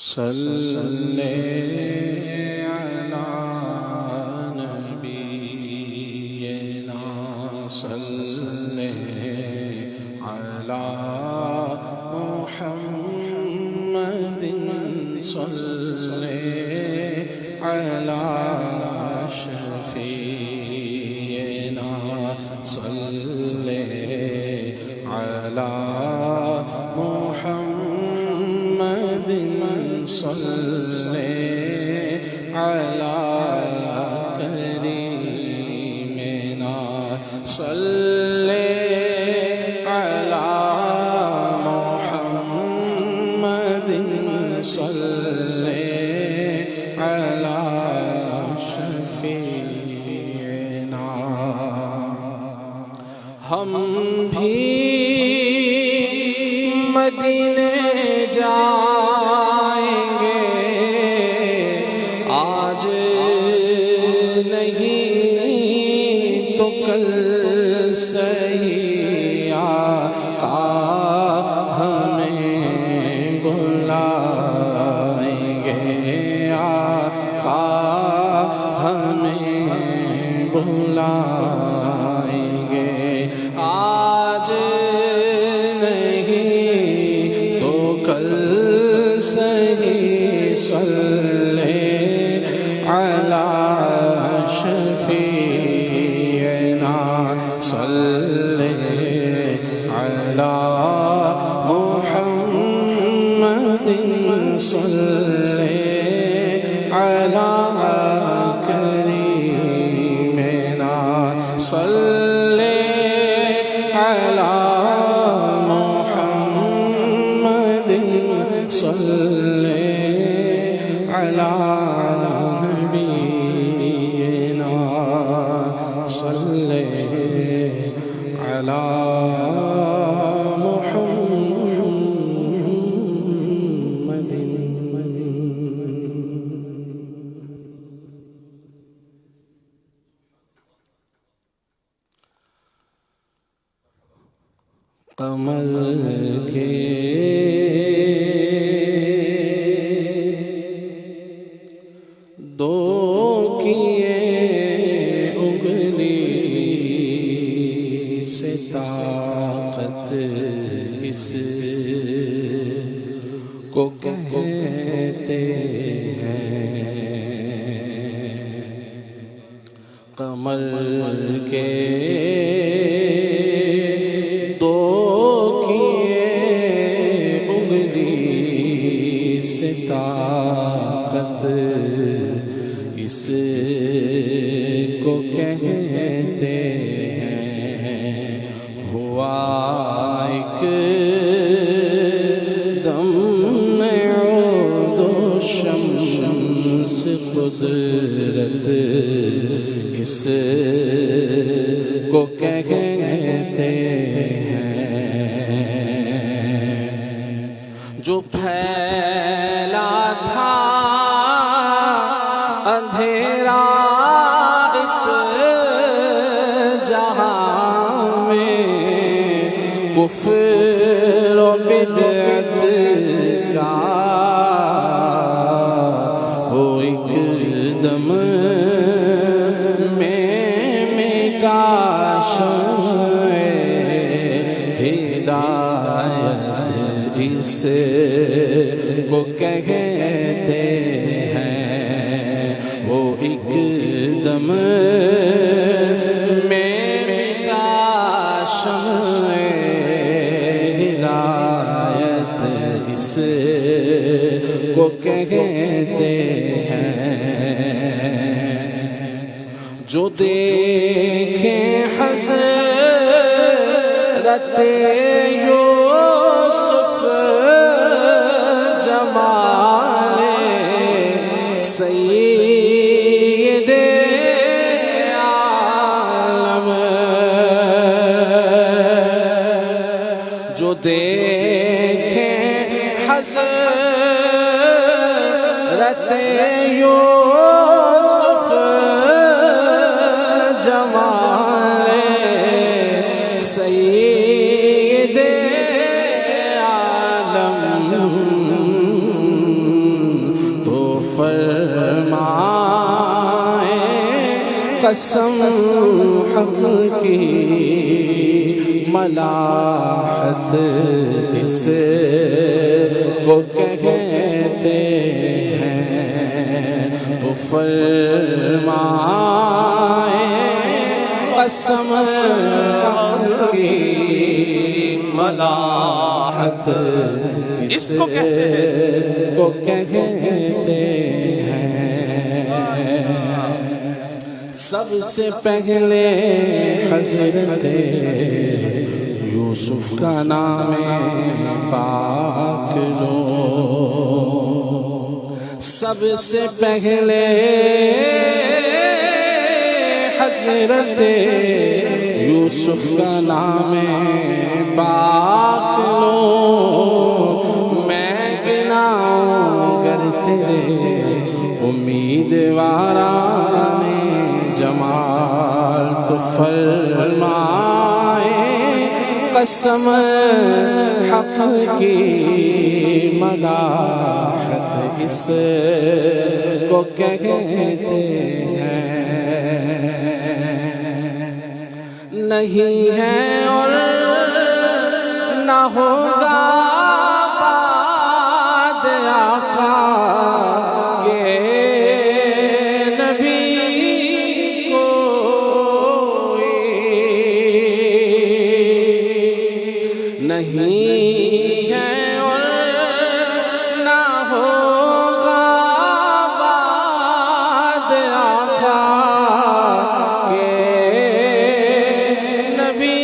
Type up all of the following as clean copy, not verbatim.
صلی علی نبینا صلی علی محمد صلی علی شفیعنا صلی علی محمد صلی علی کریمنا صلی علی محمد صلی علی شفیعنا ہم بھی مدینے جائیں گے آج نہیں تو کل صحیح آقا ہمیں بلائیں گے آقا ہمیں بلائیں گے آج صلی علی شفیعنا صلی علی محمد صلی علی کریمنا صلی علی محمد صلی علی نبینا صلی علی محمد قمر کے دو کیے انگلی سے طاقت اس کو کہتے ہیں قمر کے دو کیے انگلی سے طاقت اس کو کہتے ہیں ہوا ایک دم میں عود و شمس قدرت اس کو کہتے ہیں جو پھیلا تھا اندھیرا اس جہاں میں کفر و بدعت کا وہ ایک دم میں مٹا شمع ہدایت اس کو کہتے وہ ایک دم میں مٹا شمع ہدایت اس کو کہتے ہیں جو دیکھیں حضرت یوسف جمال سید عالم جو دیکھیں حضرت یوسف جمال سید عالم قسم حق کی ملاحت اس کو کہتے ہیں، تو فرمائے قسم حق کی ملاحت اس کو کہتے ہیں۔ سب سے پہلے حضرت یوسف کا نام پاک لو، سب سے پہلے حضرت یوسف کا نام پاک لو، میں گناؤں گر تیرے امیدواران جمال، تو فرمائے قسم حق کی ملاحت اس کو کہتے ہیں۔ نہیں ہے اور نہ ہوگا بعد آقا کے نبی کوئی، نہیں ہے اور نہ ہوگا بعد آقا کے نبی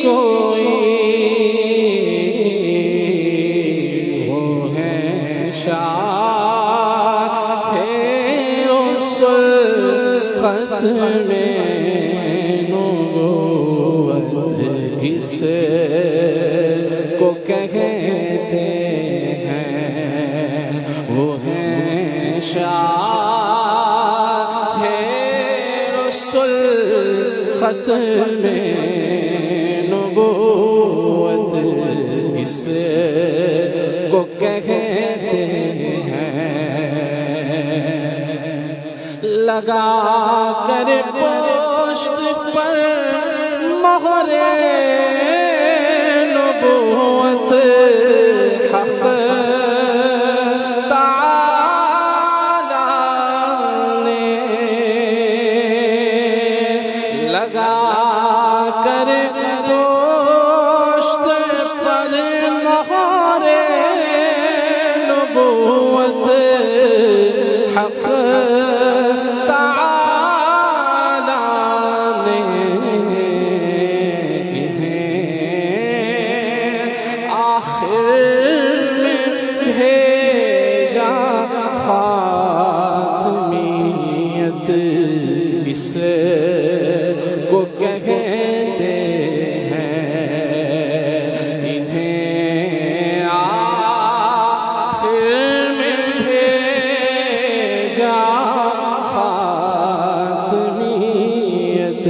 کوئی، وہ ہے شاہ رسل ختم نبوت اس کو کہتے ہیں، وہ ہے شاہ رسل ختم نبوت اس کو کہتے ہیں۔ لگا کر پوشت پر مہر نبوت حق تعالی نے، لگا کر پوشت پر مہر نبوت حق خاتمیت اس کو کہتے ہیں، انہیں آخر میں بھیجا خاتمیت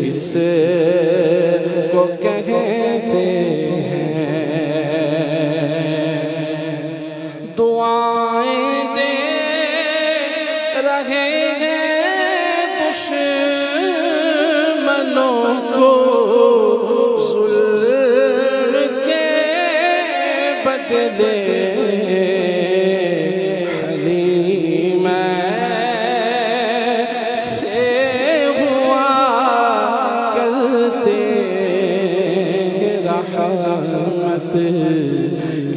اس کو کہتے ہیں۔ دعائیں دے رہے ہیں دشمنوں کو، ظلم کے بدلے حلیم سے ہوا کرتے رحمت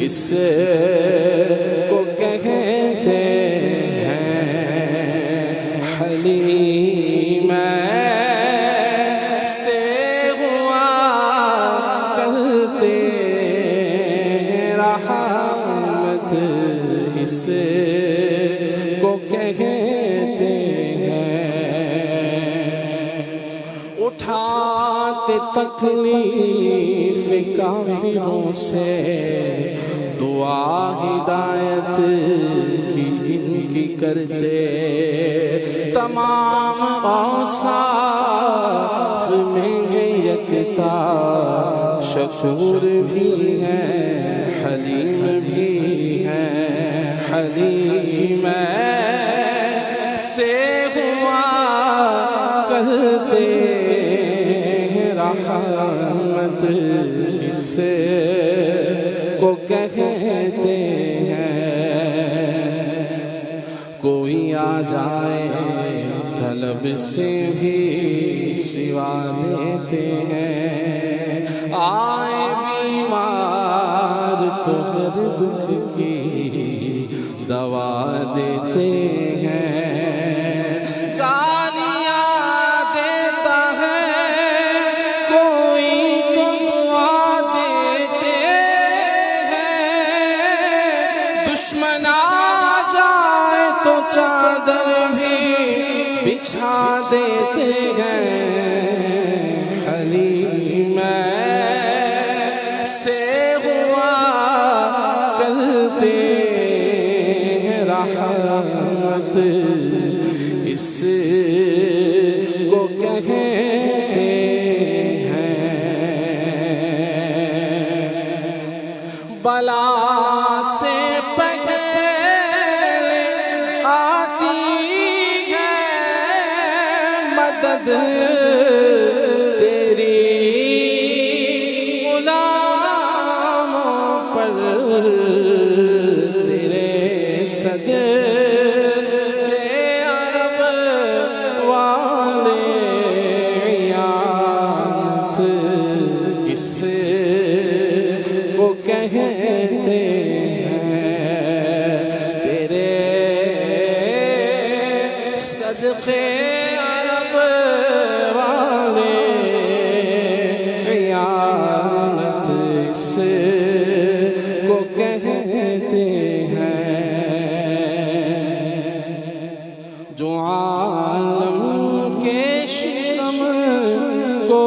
اس کو کہتے ہیں، حلیم سے ہوا کرتے رحمت اس کو کہتے ہیں۔ اٹھاتے تکلیف کافروں سے، دعا ہدایت کی ان کی کرتے، تمام اوصاف میں یکتا، شکور بھی ہیں حلیم بھی ہیں، حلیم سے ہوا اس کو کہتے ہیں، کوئی آ جائے طلب سے بھی سوا دیتے ہیں، آئے بیمار تو ہر دکھ کی دوا دیتے ہیں، گالیاں دیتا ہے کوئی تو دعا دیتے ہیں، دشمن آ جائے تو چادر بھی بچھا دیتے ہیں، حلیم سے ہوا کرتے ہیں رحمت، اس کو کہتے ہیں، بلا سے پہلے آتی ہے مدد تیری غلاموں پر، تیرے صدقے عرب والے عیانت، اس کو کہتے ہیں، تیرے صدقے عرب والے عیانت، اس کو کہتے ہیں، جو عالم کے شرم کو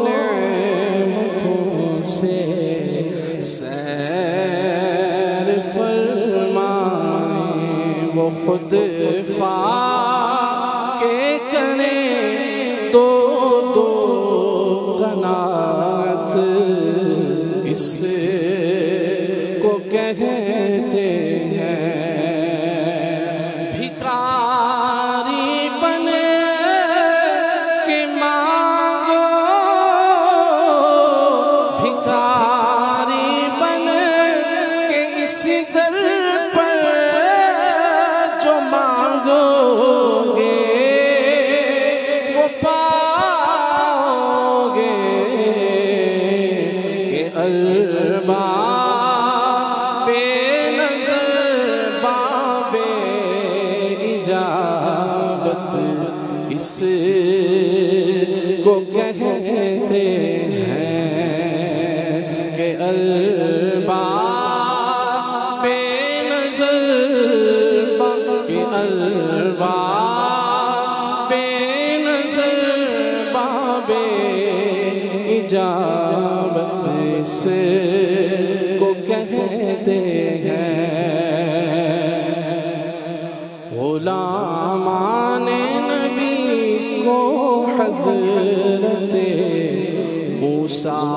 نعمتوں سے سیر فرمائیں، وہ خود فاقے کریں تو دو قناعت، اس کو کہتے ہیں، بھکاری بن کے مانگو، بھکاری بن کے اس در پر جو مانگو گے وہ پاؤ گے، کہ ارباب نظر باب اجابت، اس کو کہتے ہیں، کہ ارباب نظر کہ ارباب نظر باب اجابت، اس کو کہتے ہیں، غلامان نبی کو حضرت موسیٰ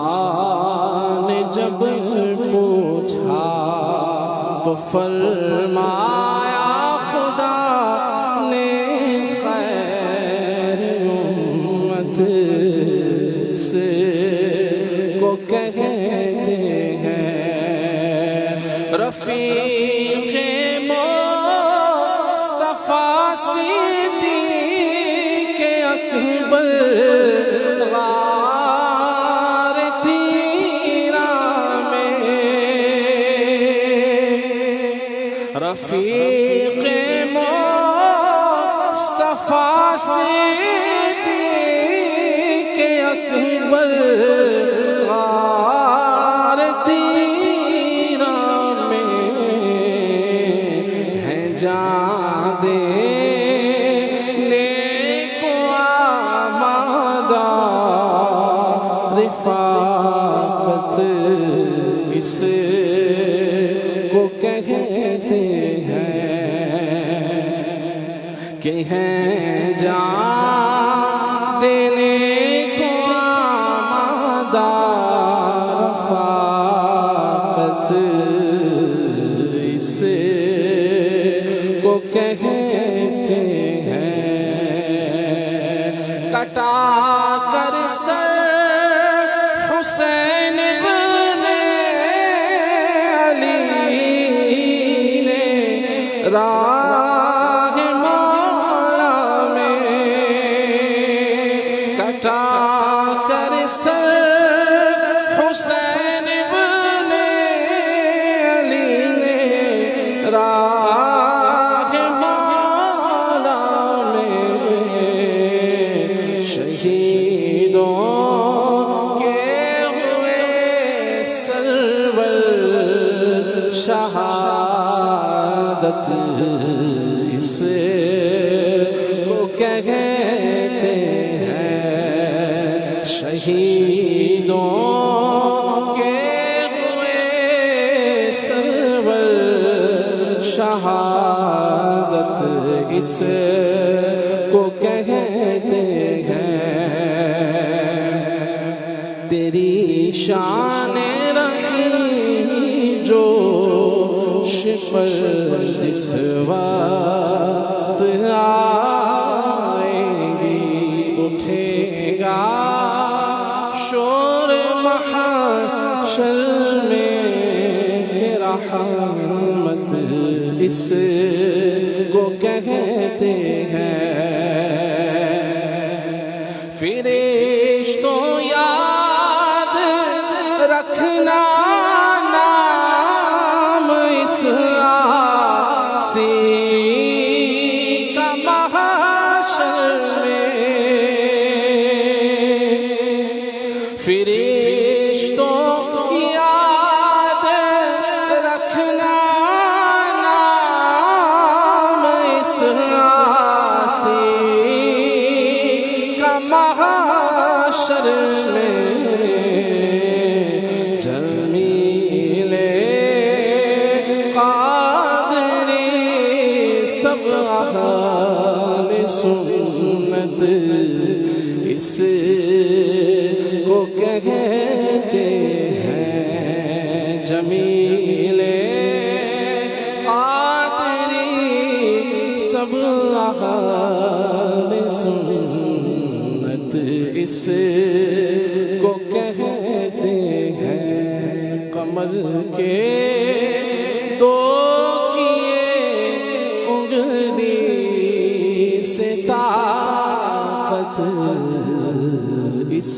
نے جب پوچھا تو فرمایا خدا نے خیر امت، اس کو کہتے ہیں، رفیق مصطفیٰ صدیق اکبر غار تیرا میں، رفیق مصطفیٰ صدیق اکبر غار تیرا میں ہے، جان دینے کو آمادہ رفاقت، اس کو کہتے ہیں، کہ ہیں جان دینے کو آمادہ رفاقت، اس کو کہتے ہیں، کٹا کر سر حسین راہ مولا میں کٹا کر سر حسین ابن علی نے راہ مولا میں شہیدوں کے ہوئے سرور شہادت اس کو کہتے ہیں شہیدوں کے ہوئے سرور شہادت اس کو کہتے ہیں تیری شان رہی جو پر جس وقت آئے گی اٹھے گا شور محشر میں کہ رحمت اس کو کہتے ہیں فرشتوں یاد رکھنا کا محشر میں فرشتوں یاد رکھنا نام اس آسی کا محشر میں اہل سنت اس کو کہتے ہیں جمیل قادری سب اہل سنت اس کو کہتے ہیں قمر کے دو سے طاقت اس